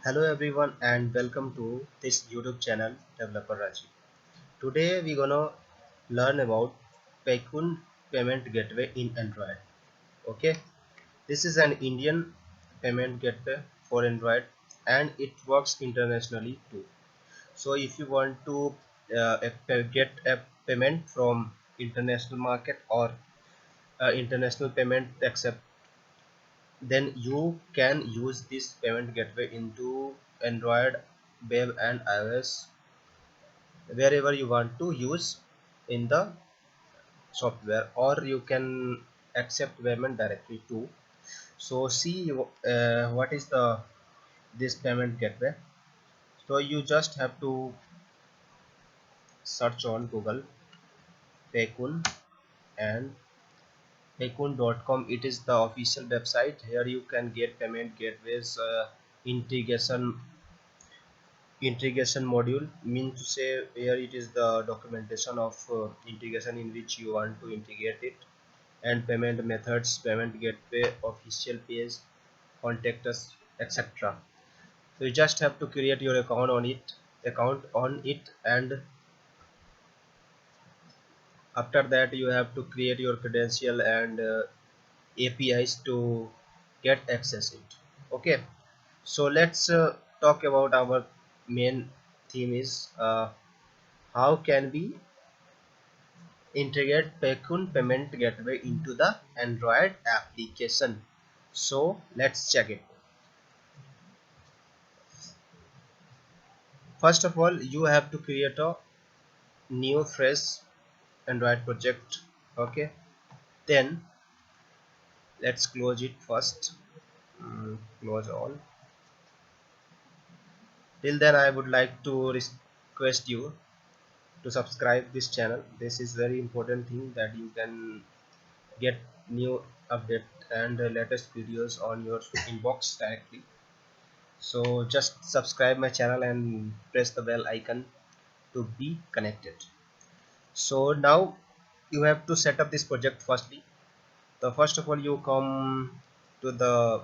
Hello everyone and welcome to this YouTube channel Developer Raji. Today we're gonna learn about Paycun payment gateway in Android. Okay, this is an Indian payment gateway for Android and it works internationally too. So if you want to get a payment from international market or international payment accept, then you can use this payment gateway into Android, web and iOS wherever you want to use in the software, or you can accept payment directly too. So see what is the this payment gateway. So you just have to search on Google Paycun and paycun.com. It is the official website. Here you can get payment gateways, integration module, mean to say here it is the documentation of integration in which you want to integrate it, and payment methods, payment gateway, official page, contact us, etc. So you just have to create your account on it, and after that you have to create your credential and APIs to get access it. Okay, so let's talk about our main theme is how can we integrate Paycun payment gateway into the Android application. So let's check it. First of all, you have to create a new fresh Android project. Okay, then let's close it first. Close all. Till then, I would like to request you to subscribe this channel. This is very important thing that you can get new update and latest videos on your inbox directly. So just subscribe my channel and press the bell icon to be connected. So now you have to set up this project. Firstly, the first of all, you come to the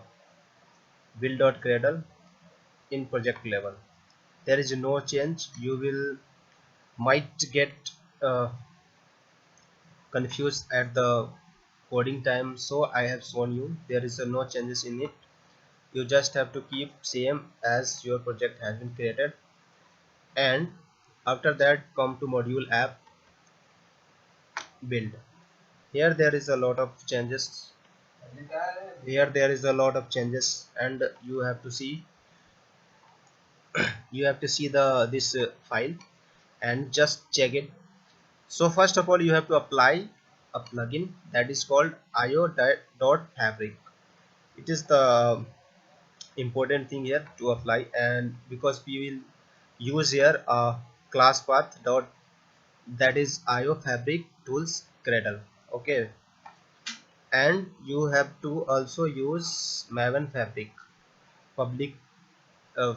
build.gradle in project level. There is no change. You will might get uh, confused at the coding time, so I have shown you there is no changes in it. You just have to keep same as your project has been created, and after that come to module app build. Here there is a lot of changes. And you have to see the this file and just check it. So first of all, you have to apply a plugin that is called io.fabric. It is the important thing here to apply, and because we will use here a class path dot that is io fabric tools gradle. Okay, and you have to also use maven fabric public uh,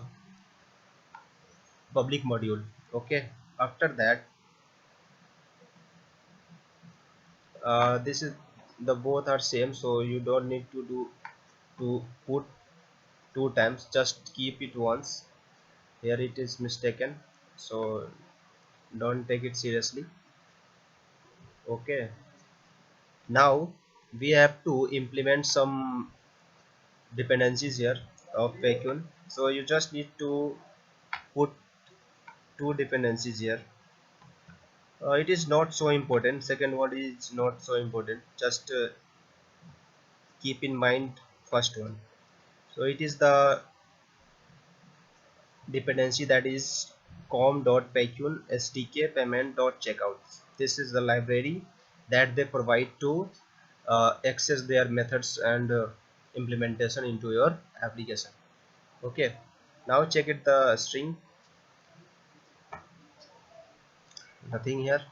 public module. Okay, after that this is the both are same, so you don't need to put two times, just keep it once. Here it is mistaken, so don't take it seriously. Okay, now we have to implement some dependencies here of Paycun. So you just need to put two dependencies here. It is not so important, second one is not so important, just keep in mind first one. So it is the dependency that is com.paycun sdk payment.checkout. This is the library that they provide to access their methods and implementation into your application. Okay, now check it, the string, nothing here,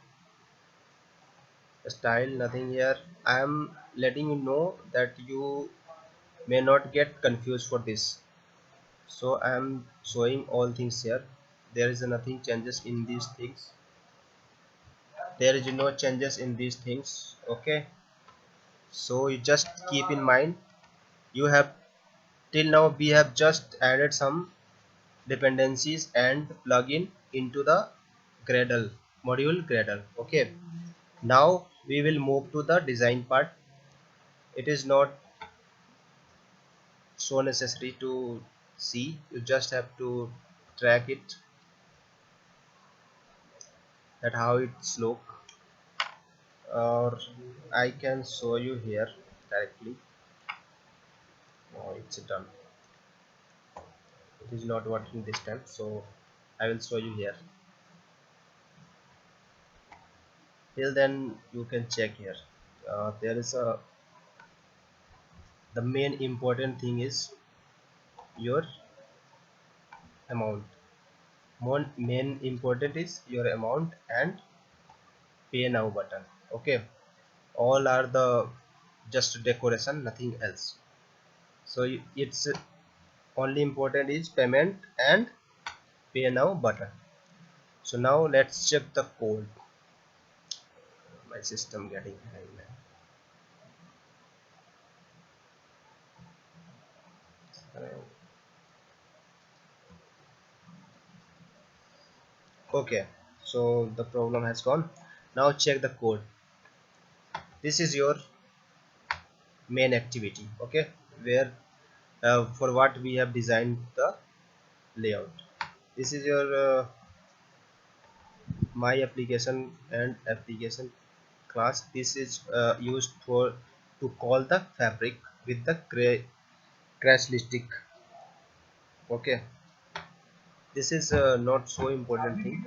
style, nothing here. I am letting you know that you may not get confused for this. So I am showing all things here. There is nothing changes in these things. There is no changes in these things. Okay, so you just keep in mind, you have till now we have just added some dependencies and plugin into the Gradle module Gradle. Okay, now we will move to the design part. It is not so necessary to see, you just have to track it, that how it's look, or I can show you here directly. Oh, it's done. It is not working this time, so I will show you here. Till then you can check here. There is a the main important thing is your amount. Main important is your amount and pay now button. Okay, all are the just decoration, nothing else. So it's only important is payment and pay now button. So now let's check the code. My system getting high now. Okay, so the problem has gone. Now check the code. This is your main activity. Okay, where for what we have designed the layout. This is your my application and application class. This is used for to call the fabric with the crashlistic. Okay, this is not so important thing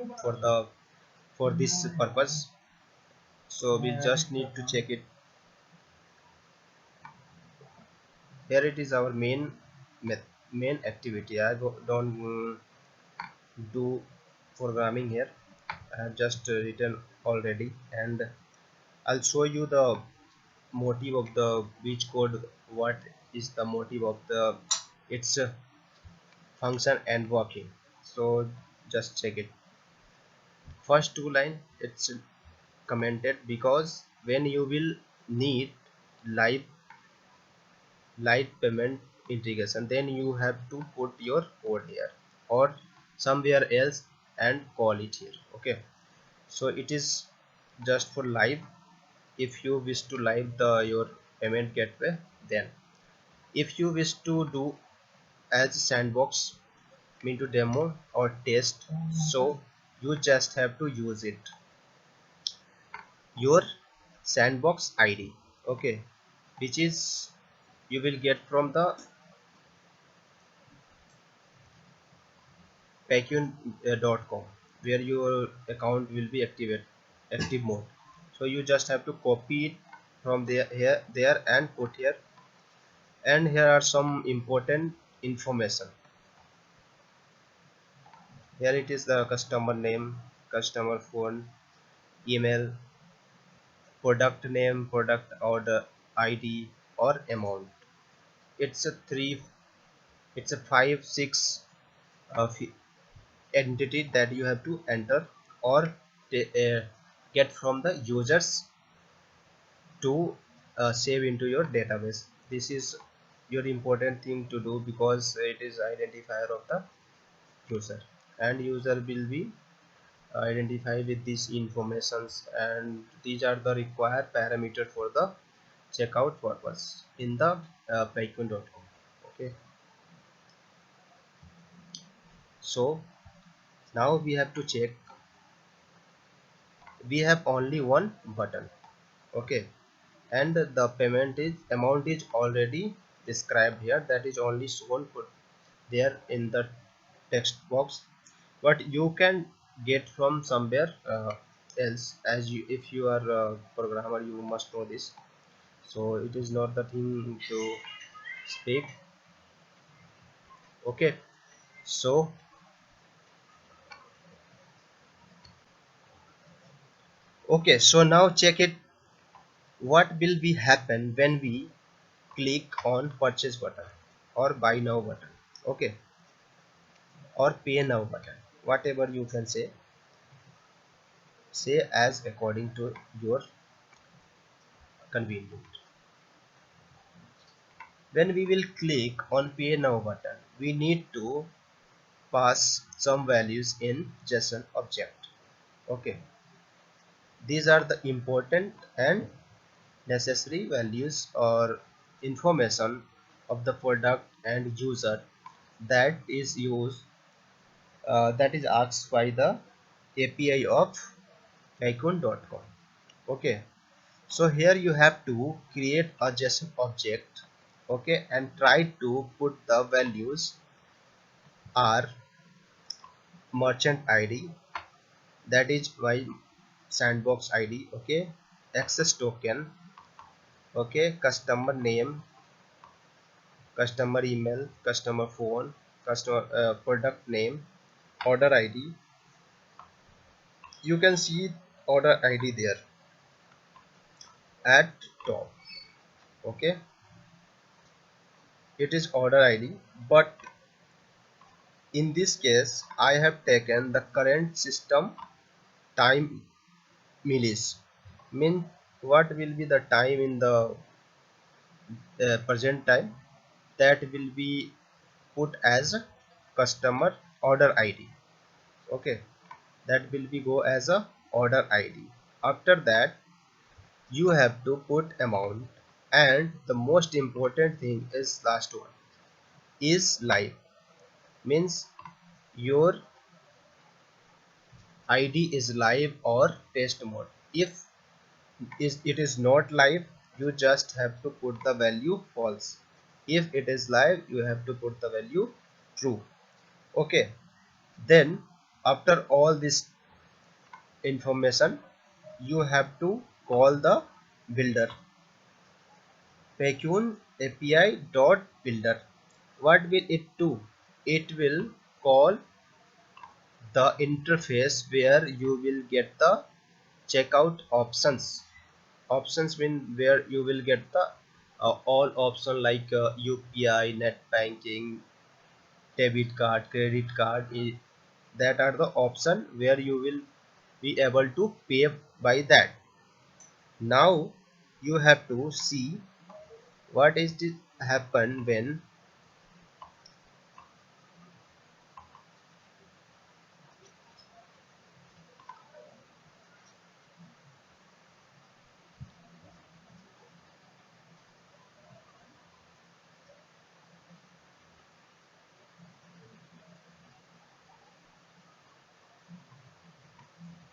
for this purpose, so we just need to check it. Here it is our main activity. I don't do programming here. I have just written already, and I'll show you the motive of the which code, what is the motive of the its function and working. So just check it. First two line it's commented because when you will need live live payment integration, then you have to put your code here or somewhere else and call it here. Okay, so it is just for live. If you wish to live the your payment gateway, then if you wish to do as sandbox, mean to demo or test, so you just have to use it your sandbox id. Okay, which is you will get from the payqn.com, where your account will be active mode. So you just have to copy it from there and put here. And here are some important information. Here it is the customer name, customer phone, email, product name, product order id or amount. It's a three, it's a 5 6 of entity that you have to enter or get from the users to save into your database. This is your important thing to do because it is identifier of the user, and user will be identified with these informations, and these are the required parameter for the checkout purpose in the payqn.com. Okay, so now we have to check. We have only one button. Okay, and the payment is amount is already described here, that is only shown put there in the text box, but you can get from somewhere else. As you, if you are a programmer, you must know this, so it is not the thing to speak. Okay, so okay, so now check it. What will be happen when we click on purchase button or buy now button? Okay, or pay now button, whatever you can say as according to your convenience. When we will click on pay now button, we need to pass some values in JSON object. Okay, these are the important and necessary values or information of the product and user that is used that is asked by the API of Tycoon.com. Okay, so here you have to create a JSON object, okay, and try to put the values are merchant ID, that is my sandbox ID, okay, access token, okay, customer name, customer email, customer phone, customer product name, order ID. You can see order ID there at top. Okay, it is order ID, but in this case I have taken the current system time millis. Mean what will be the time in the present time, that will be put as customer order ID. Okay, that will be go as a order ID. After that you have to put amount, and the most important thing is last one is live. Means your ID is live or test mode. If it is not live, you just have to put the value false. If it is live, you have to put the value true. Okay, then after all this information you have to call the builder Paycune API dot builder. What will it do? It will call the interface where you will get the checkout options. Options mean where you will get the all option like UPI, net banking, debit card, credit card. That are the option where you will be able to pay by that. Now you have to see what is it happen when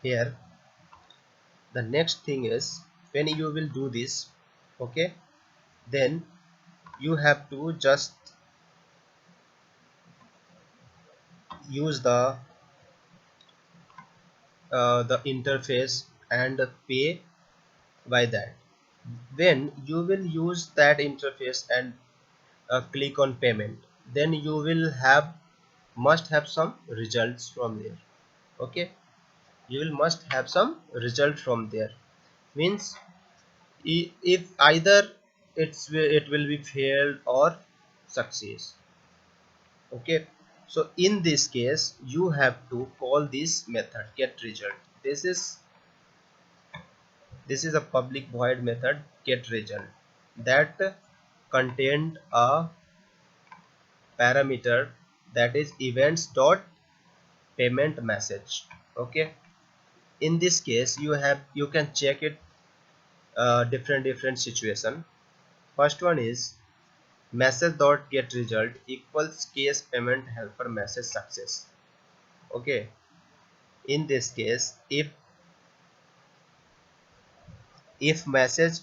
here. The next thing is when you will do this, okay, then you have to just use the interface and pay by that. When you will use that interface and click on payment, then you will have must have some results from there. Okay, you will must have some result from there. Means if either it will be failed or success. Okay, so in this case you have to call this method get result. This is a public void method get result that contained a parameter that is events dot payment message. Okay, in this case you can check it different situation. First one is message dot get result equals case payment helper message success. Okay, in this case if message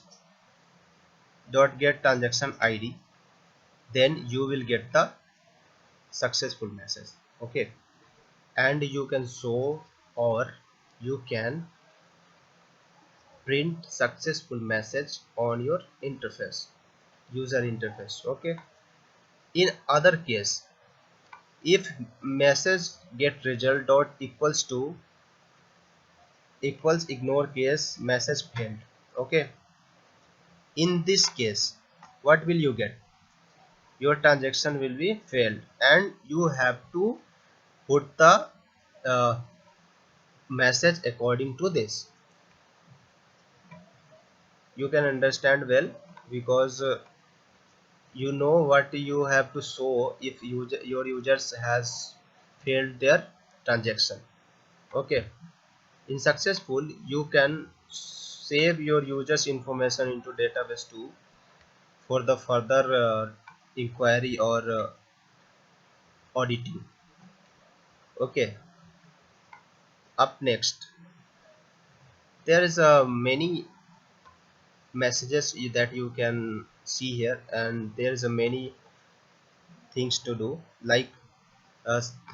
dot get transaction ID, then you will get the successful message. Okay, and you can show or you can print successful message on your interface, user interface. Okay, in other case if message get result dot equals ignore case message failed. Okay, in this case what will you get? Your transaction will be failed and you have to put the uh, message according to this. You can understand well because you know what you have to show if your users has failed their transaction. Okay, in successful you can save your users information into database too for the further inquiry or auditing. Okay, up next there is many messages that you can see here, and there is a many things to do. Like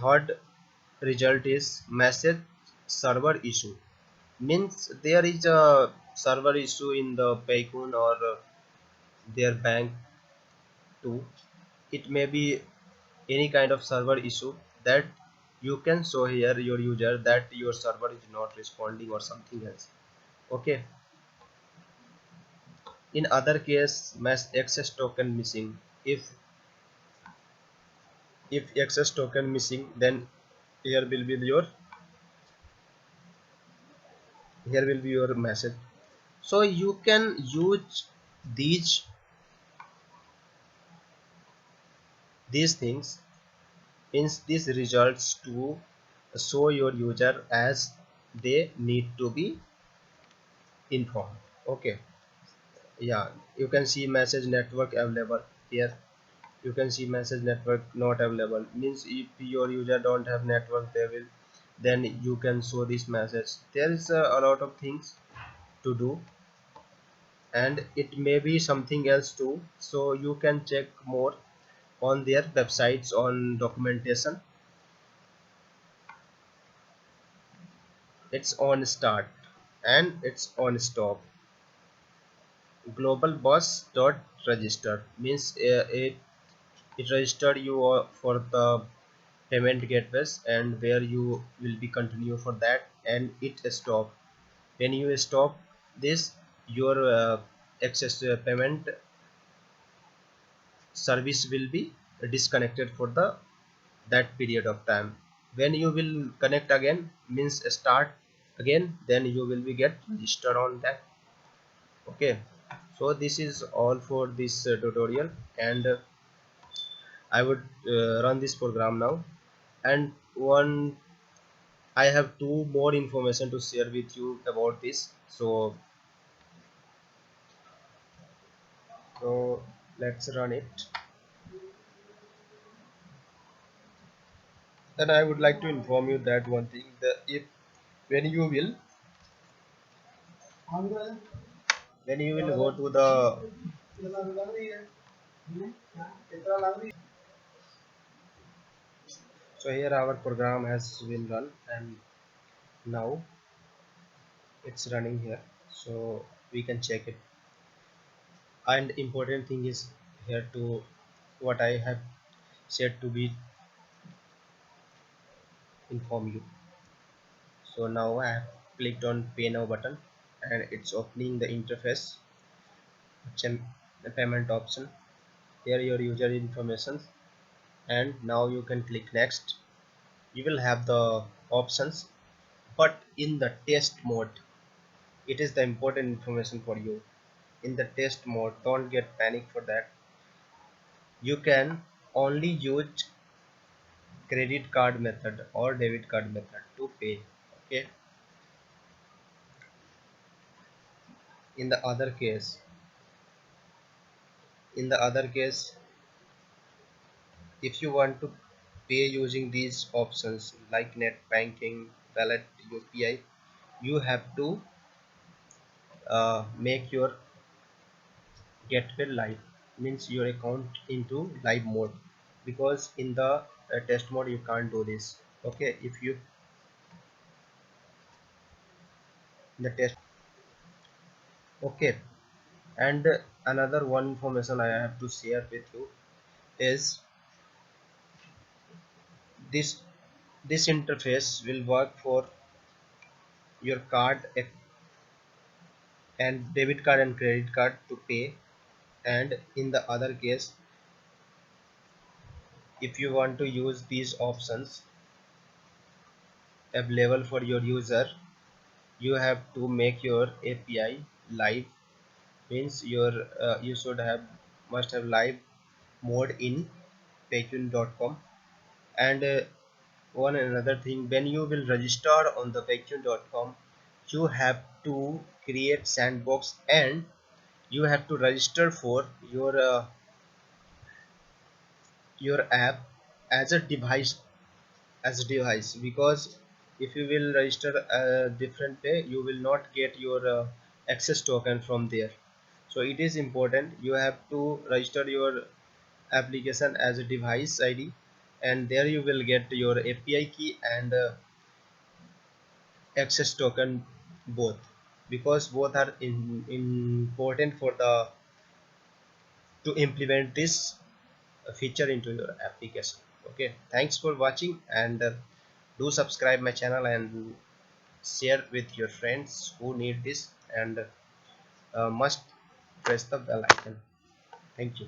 third result is message server issue, means there is a server issue in the Paycun or their bank too. It may be any kind of server issue that you can show here your user that your server is not responding or something else. Okay, in other case mass access token missing. If access token missing, then here will be your message. So you can use these these things, means these results, to show your user as they need to be informed. Okay, yeah, you can see message network available here. You can see message network not available, means if your user don't have network, they will, then you can show this message. There is a lot of things to do, and it may be something else too, so you can check more on their websites on documentation. It's on start and it's on stop. Global boss dot register, means it registered you for the payment gateways and where you will be continue for that, and it stop when you stop this, your access payment service will be disconnected for the that period of time. When you will connect again, means start again, then you will be get registered on that. Okay, so this is all for this tutorial, and I would run this program now. And one, I have two more information to share with you about this. So let's run it. And I would like to inform you that one thing, that if when you will when you will go to the, so here our program has been run, and now it's running here, so we can check it. And important thing is here to what I have said to be inform you. So now I have clicked on pay now button, and it's opening the interface, the payment option. Here your user information, and now you can click next. You will have the options, but in the test mode, it is the important information for you. In the test mode, don't get panic for that. You can only use credit card method or debit card method to pay. Okay, in the other case, in the other case if you want to pay using these options like net banking, wallet, UPI, you have to make your gateway live, means your account into live mode, because in the test mode you can't do this. Okay, if you in the test. Okay, and another one information I have to share with you is this this interface will work for your card and debit card and credit card to pay. And in the other case, if you want to use these options available for your user, you have to make your API live, means your you should have must have live mode in paytune.com. And one another thing, when you will register on the Paytm.com, you have to create sandbox, and you have to register for your app as a device, because if you will register a different way, you will not get your access token from there. So it is important, you have to register your application as a device ID, and there you will get your API key and access token both, because both are important for the to implement this feature into your application. Okay, thanks for watching, and do subscribe my channel and share with your friends who need this, and must press the bell icon. Thank you.